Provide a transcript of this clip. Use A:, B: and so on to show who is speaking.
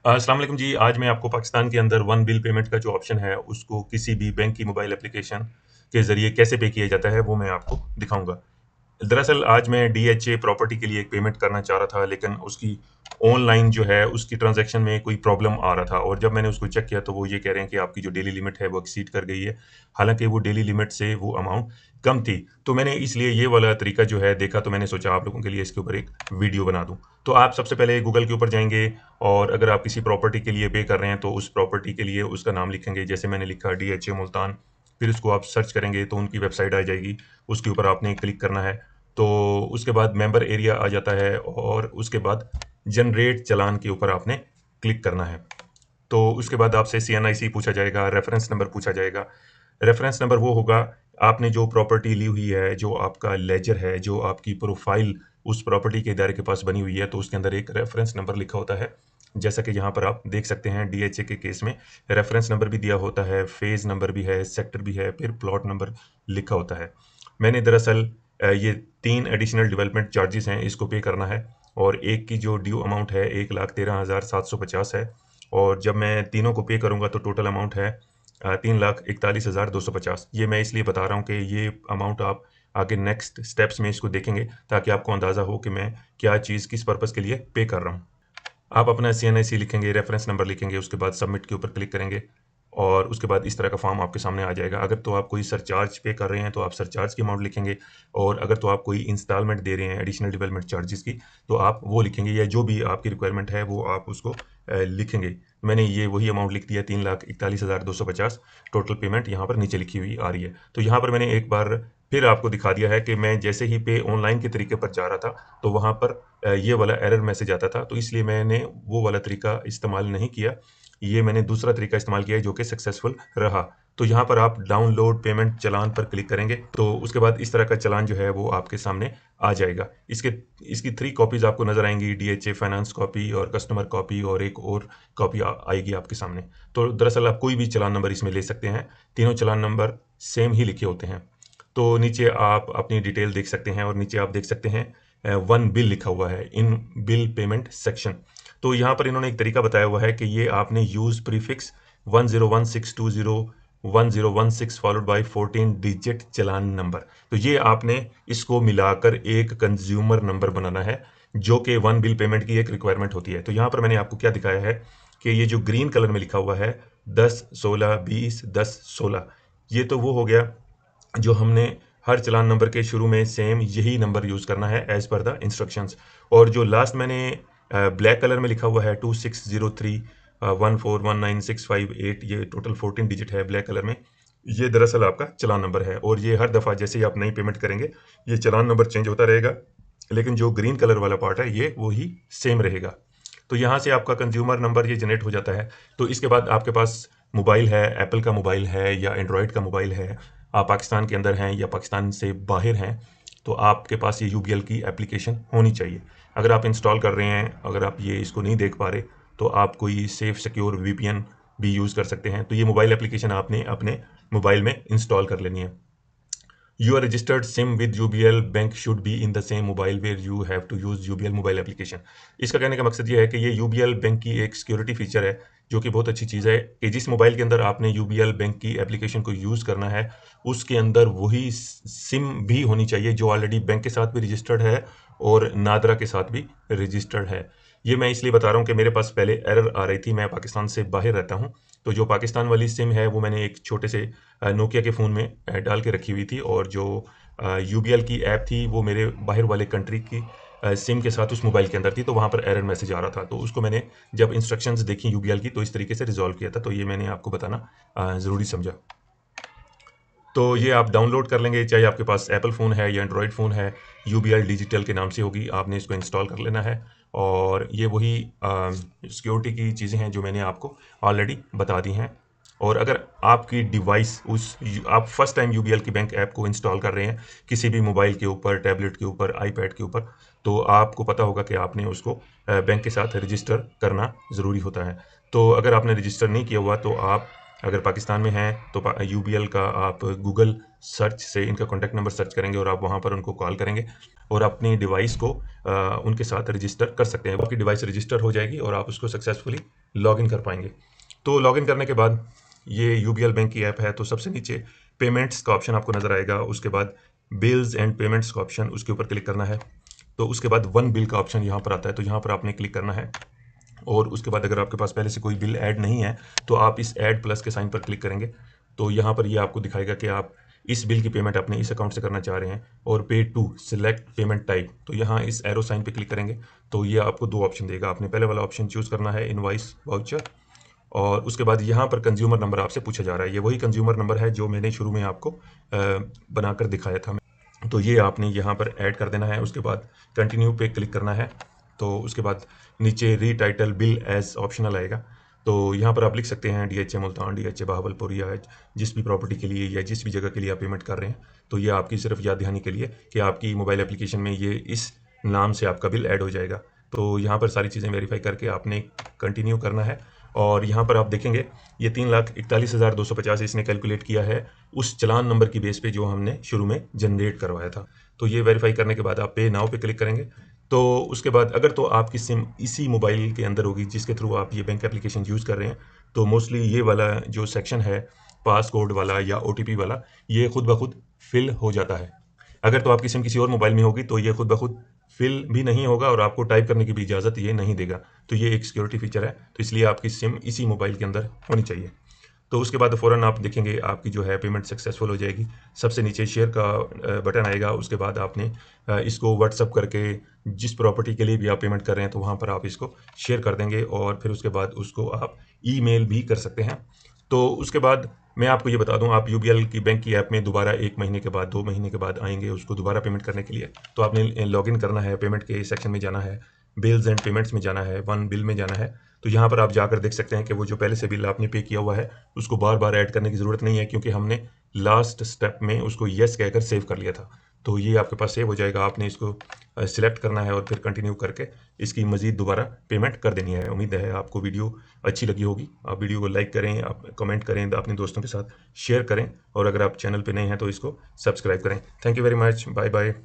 A: अस्सलाम वालेकुम जी। आज मैं आपको पाकिस्तान के अंदर वन बिल पेमेंट का जो ऑप्शन है, उसको किसी भी बैंक की मोबाइल एप्लीकेशन के ज़रिए कैसे पे किया जाता है, वो मैं आपको दिखाऊँगा। दरअसल आज मैं डीएचए प्रॉपर्टी के लिए एक पेमेंट करना चाह रहा था, लेकिन उसकी ऑनलाइन जो है, उसकी ट्रांज़ैक्शन में कोई प्रॉब्लम आ रहा था और जब मैंने उसको चेक किया, तो वो ये कह रहे हैं कि आपकी जो डेली लिमिट है, वो एक्सीड कर गई है। हालाँकि वो डेली लिमिट से वो अमाउंट कम थी। तो मैंने इसलिए ये वाला तरीका जो है देखा, तो मैंने सोचा आप लोगों के लिए इसके ऊपर एक वीडियो बना दूँ। तो आप सबसे पहले गूगल के ऊपर जाएँगे और अगर आप किसी प्रॉपर्टी के लिए पे कर रहे हैं, तो उस प्रॉपर्टी के लिए उसका नाम लिखेंगे। जैसे मैंने लिखा डीएचए मुल्तान, फिर उसको आप सर्च करेंगे, तो उनकी वेबसाइट आ जाएगी। उसके ऊपर आपने क्लिक करना है। तो उसके बाद मेंबर एरिया आ जाता है और उसके बाद जनरेट चालान के ऊपर आपने क्लिक करना है। तो उसके बाद आपसे सीएनआईसी पूछा जाएगा, रेफरेंस नंबर पूछा जाएगा। रेफरेंस नंबर वो होगा, आपने जो प्रॉपर्टी ली हुई है, जो आपका लेजर है, जो आपकी प्रोफाइल उस प्रॉपर्टी के इदारे के पास बनी हुई है, तो उसके अंदर एक रेफरेंस नंबर लिखा होता है। जैसा कि यहाँ पर आप देख सकते हैं, डीएचए के केस में रेफरेंस नंबर भी दिया होता है, फेज़ नंबर भी है, सेक्टर भी है, फिर प्लॉट नंबर लिखा होता है। मैंने दरअसल ये 3 एडिशनल डेवलपमेंट चार्जेज़ हैं, इसको पे करना है और एक की जो ड्यू अमाउंट है, 1,13,750 है और जब मैं तीनों को पे करूँगा, तो टोटल अमाउंट है 3,41,250। ये मैं इसलिए बता रहा हूँ कि ये अमाउंट आप आगे नेक्स्ट स्टेप्स में इसको देखेंगे, ताकि आपको अंदाज़ा हो कि मैं क्या चीज़ किस पर्पज़ के लिए पे कर रहा हूँ। आप अपना सीएनआईसी लिखेंगे, रेफरेंस नंबर लिखेंगे, उसके बाद सबमिट के ऊपर क्लिक करेंगे और उसके बाद इस तरह का फॉर्म आपके सामने आ जाएगा। अगर तो आप कोई सरचार्ज पे कर रहे हैं, तो आप सरचार्ज की अमाउंट लिखेंगे और अगर तो आप कोई इंस्टॉलमेंट दे रहे हैं एडिशनल डेवलपमेंट चार्जेज़ की, तो आप वो लिखेंगे या जो भी आपकी रिक्वायरमेंट है, वो आप उसको लिखेंगे। मैंने ये वही अमाउंट लिख दिया, 3,41,250। टोटल पेमेंट यहाँ पर नीचे लिखी हुई आ रही है। तो यहाँ पर मैंने एक बार फिर आपको दिखा दिया है कि मैं जैसे ही पे ऑनलाइन के तरीके पर जा रहा था, तो वहाँ पर ये वाला एरर मैसेज आता था, तो इसलिए मैंने वो वाला तरीका इस्तेमाल नहीं किया। ये मैंने दूसरा तरीका इस्तेमाल किया है, जो कि सक्सेसफुल रहा। तो यहाँ पर आप डाउनलोड पेमेंट चालान पर क्लिक करेंगे, तो उसके बाद इस तरह का चालान जो है, वो आपके सामने आ जाएगा। इसकी 3 कॉपीज़ आपको नज़र आएँगी, डीएचए फाइनेंस कॉपी और कस्टमर कॉपी और एक और कॉपी आएगी आपके सामने। तो दरअसल आप कोई भी चालान नंबर इसमें ले सकते हैं, तीनों चालान नंबर सेम ही लिखे होते हैं। तो नीचे आप अपनी डिटेल देख सकते हैं और नीचे आप देख सकते हैं वन बिल लिखा हुआ है, इन बिल पेमेंट सेक्शन। तो यहाँ पर इन्होंने एक तरीका बताया हुआ है कि ये आपने use prefix 1016201016 followed by 14 digit challan number. तो ये आपने इसको मिलाकर एक कंज्यूमर नंबर बनाना है, जो कि वन बिल पेमेंट की एक रिक्वायरमेंट होती है। तो यहाँ पर मैंने आपको क्या दिखाया है कि ये जो ग्रीन कलर में लिखा हुआ है 10 16 20 10 16, ये तो वो हो गया जो हमने हर चालान नंबर के शुरू में सेम यही नंबर यूज़ करना है एज़ पर द इंस्ट्रक्शंस। और जो लास्ट मैंने ब्लैक कलर में लिखा हुआ है 2603141965 ये टोटल 14 डिजिट है ब्लैक कलर में। ये दरअसल आपका चालान नंबर है और ये हर दफ़ा जैसे ही आप नई पेमेंट करेंगे, ये चालान नंबर चेंज होता रहेगा, लेकिन जो ग्रीन कलर वाला पार्ट है, ये वही सेम रहेगा। तो यहाँ से आपका कंज्यूमर नंबर ये जनरेट हो जाता है। तो इसके बाद आपके पास मोबाइल है, एप्पल का मोबाइल है या एंड्रॉयड का मोबाइल है, आप पाकिस्तान के अंदर हैं या पाकिस्तान से बाहर हैं, तो आपके पास ये यूबीएल की एप्लीकेशन होनी चाहिए। अगर आप इंस्टॉल कर रहे हैं, अगर आप ये इसको नहीं देख पा रहे, तो आप कोई सेफ सिक्योर वीपीएन भी यूज़ कर सकते हैं। तो ये मोबाइल एप्लीकेशन आपने अपने मोबाइल में इंस्टॉल कर लेनी है। Your registered SIM with UBL bank should be in the same mobile where you have to use UBL mobile application. इसका कहने का मकसद ये है कि ये UBL बैंक की एक सिक्योरिटी फीचर है, जो कि बहुत अच्छी चीज़ है कि जिस मोबाइल के अंदर आपने UBL बैंक की एप्लीकेशन को यूज़ करना है, उसके अंदर वही सिम भी होनी चाहिए जो ऑलरेडी बैंक के साथ भी रजिस्टर्ड है और नादरा के साथ भी रजिस्टर्ड है। ये मैं इसलिए बता रहा हूँ कि मेरे पास पहले एरर आ रही थी, मैं पाकिस्तान से बाहर रहता हूँ, तो जो पाकिस्तान वाली सिम है, वो मैंने एक छोटे से नोकिया के फ़ोन में डाल के रखी हुई थी और जो यूबीएल की ऐप थी, वो मेरे बाहर वाले कंट्री की सिम के साथ उस मोबाइल के अंदर थी, तो वहाँ पर एरर मैसेज आ रहा था। तो उसको मैंने जब इंस्ट्रक्शंस देखी यूबीएल की, तो इस तरीके से रिज़ॉल्व किया था। तो ये मैंने आपको बताना ज़रूरी समझा। तो ये आप डाउनलोड कर लेंगे, चाहे आपके पास एप्पल फ़ोन है या एंड्रॉयड फ़ोन है, यूबीएल डिजिटल के नाम से होगी, आपने इसको इंस्टॉल कर लेना है और ये वही सिक्योरिटी की चीज़ें हैं जो मैंने आपको ऑलरेडी बता दी हैं। और अगर आपकी डिवाइस आप फर्स्ट टाइम यूबीएल की बैंक ऐप को इंस्टॉल कर रहे हैं, किसी भी मोबाइल के ऊपर, टैबलेट के ऊपर, आईपैड के ऊपर, तो आपको पता होगा कि आपने उसको बैंक के साथ रजिस्टर करना ज़रूरी होता है। तो अगर आपने रजिस्टर नहीं किया हुआ, तो आप अगर पाकिस्तान में हैं, तो यूबीएल का आप गूगल सर्च से इनका कॉन्टैक्ट नंबर सर्च करेंगे और आप वहाँ पर उनको कॉल करेंगे और अपनी डिवाइस को उनके साथ रजिस्टर कर सकते हैं। आपकी डिवाइस रजिस्टर हो जाएगी और आप उसको सक्सेसफुली लॉगिन कर पाएंगे। तो लॉगिन करने के बाद ये यूबीएल बैंक की ऐप है, तो सबसे नीचे पेमेंट्स का ऑप्शन आपको नज़र आएगा, उसके बाद बिल्स एंड पेमेंट्स का ऑप्शन, उसके ऊपर क्लिक करना है। तो उसके बाद वन बिल का ऑप्शन यहाँ पर आता है, तो यहाँ पर आपने क्लिक करना है। और उसके बाद अगर आपके पास पहले से कोई बिल ऐड नहीं है तो आप इस ऐड प्लस के साइन पर क्लिक करेंगे, तो यहाँ पर ये आपको दिखाएगा कि आप इस बिल की पेमेंट अपने इस अकाउंट से करना चाह रहे हैं। और पे टू सिलेक्ट पेमेंट टाइप, तो यहाँ इस एरो साइन पे क्लिक करेंगे तो ये आपको दो ऑप्शन देगा। आपने पहले वाला ऑप्शन चूज़ करना है, इनवॉइस वाउचर, और उसके बाद यहाँ पर कंज्यूमर नंबर आपसे पूछा जा रहा है। ये वही कंज्यूमर नंबर है जो मैंने शुरू में आपको बनाकर दिखाया था। तो ये आपने यहाँ पर ऐड कर देना है। उसके बाद कंटिन्यू पे क्लिक करना है। तो उसके बाद नीचे रीटाइटल बिल एज ऑप्शनल आएगा, तो यहाँ पर आप लिख सकते हैं DHA मुल्तान, DHA बहावलपुर, या जिस भी प्रॉपर्टी के लिए या जिस भी जगह के लिए आप पेमेंट कर रहे हैं। तो ये आपकी सिर्फ याद दहानी के लिए कि आपकी मोबाइल एप्लीकेशन में ये इस नाम से आपका बिल ऐड हो जाएगा। तो यहाँ पर सारी चीज़ें वेरीफाई करके आपने कंटिन्यू करना है। और यहाँ पर आप देखेंगे ये 3,41,250 इसने कैलकुलेट किया है उस चलान नंबर की बेस पे जो हमने शुरू में जनरेट करवाया था। तो ये वेरीफाई करने के बाद आप पे नाउ पे क्लिक करेंगे। तो उसके बाद अगर तो आपकी सिम इसी मोबाइल के अंदर होगी जिसके थ्रू आप ये बैंक एप्लीकेशन यूज़ कर रहे हैं, तो मोस्टली ये वाला जो सेक्शन है पास कोड वाला या OTP वाला, ये खुद ब खुद फिल हो जाता है। अगर तो आपकी सिम किसी और मोबाइल में होगी तो ये खुद ब खुद फिल भी नहीं होगा और आपको टाइप करने की भी इजाज़त ये नहीं देगा। तो ये एक सिक्योरिटी फीचर है, तो इसलिए आपकी सिम इसी मोबाइल के अंदर होनी चाहिए। तो उसके बाद फ़ौरन आप देखेंगे आपकी जो है पेमेंट सक्सेसफुल हो जाएगी। सबसे नीचे शेयर का बटन आएगा, उसके बाद आपने इसको व्हाट्सअप करके जिस प्रॉपर्टी के लिए भी आप पेमेंट कर रहे हैं तो वहाँ पर आप इसको शेयर कर देंगे, और फिर उसके बाद उसको आप ईमेल भी कर सकते हैं। तो उसके बाद मैं आपको ये बता दूं, आप यूबीएल की बैंक की ऐप में दोबारा 1 महीने के बाद 2 महीने के बाद आएंगे उसको दोबारा पेमेंट करने के लिए, तो आपने लॉगिन करना है, पेमेंट के सेक्शन में जाना है, बिल्स एंड पेमेंट्स में जाना है, वन बिल में जाना है। तो यहाँ पर आप जाकर देख सकते हैं कि वो जो पहले से बिल आपने पे किया हुआ है उसको बार बार ऐड करने की ज़रूरत नहीं है, क्योंकि हमने लास्ट स्टेप में उसको येस कहकर सेव कर लिया था। तो ये आपके पास सेव हो जाएगा। आपने इसको सिलेक्ट करना है और फिर कंटिन्यू करके इसकी मज़ीद दोबारा पेमेंट कर देनी है। उम्मीद है आपको वीडियो अच्छी लगी होगी। आप वीडियो को लाइक करें, आप कमेंट करें, अपने दोस्तों के साथ शेयर करें, और अगर आप चैनल पे नए हैं तो इसको सब्सक्राइब करें। Thank you very much, bye bye.